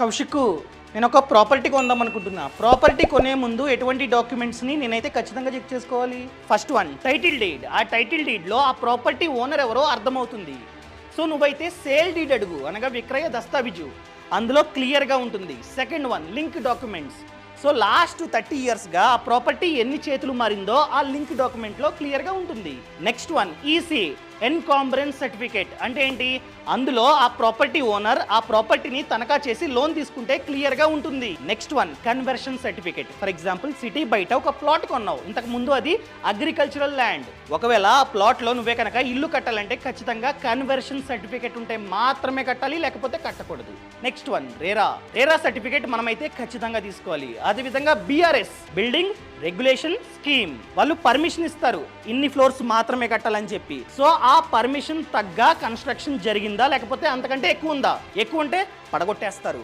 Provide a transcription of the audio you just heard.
కౌశిక్, నేను ఒక ప్రాపర్టీ కొందాం అనుకుంటున్నా. ప్రాపర్టీ కొనే ముందు ఎటువంటి డాక్యుమెంట్స్ని నేనైతే ఖచ్చితంగా చెక్ చేసుకోవాలి? First one, title deed. ఆ టైటిల్ డీడ్లో ఆ ప్రాపర్టీ ఓనర్ ఎవరో అర్థమవుతుంది. సో నువ్వైతే సేల్ డీడ్ అడుగు, అనగా విక్రయ దస్తావేజు, అందులో క్లియర్గా ఉంటుంది. Second one, link documents. So last 30 ఇయర్స్గా ఆ ప్రాపర్టీ ఎన్ని చేతులు మారిందో ఆ లింక్ డాక్యుమెంట్లో క్లియర్గా ఉంటుంది. Next one, EC, encumbrance certificate. అంటే ఏంటి? అందులో ఆ ప్రాపర్టీ ఓనర్ ఆ ప్రాపర్టీని తనఖా చేసి లోన్ తీసుకుంటే క్లియర్గా ఉంటుంది. Next one, conversion certificate. For example, city బయట ఒక ప్లాట్ కొన్నావు, ఇంతకు ముందు అది అగ్రికల్చరల్ ల్యాండ్. ఒకవేళ ఆ ప్లాట్లో నువ్వే కనుక ఇల్లు కట్టాలంటే ఖచ్చితంగా కన్వర్షన్ సర్టిఫికేట్ ఉంటే మాత్రమే కట్టాలి, లేకపోతే కట్టకూడదు. నెక్స్ట్ వన్, రేరా సర్టిఫికేట్ మనమైతే ఖచ్చితంగా తీసుకోవాలి. అదేవిధంగా బిఆర్ఎస్, బిల్డింగ్ రెగ్యులేషన్ స్కీమ్, వాళ్ళు పర్మిషన్ ఇస్తారు ఇన్ని ఫ్లోర్స్ మాత్రమే కట్టాలని చెప్పి. సో ఆ పర్మిషన్ తగ్గ కన్స్ట్రక్షన్ జరిగిందా, లేకపోతే అంతకంటే ఎక్కువ ఉందా? ఎక్కువ ఉంటే పడగొట్టేస్తారు.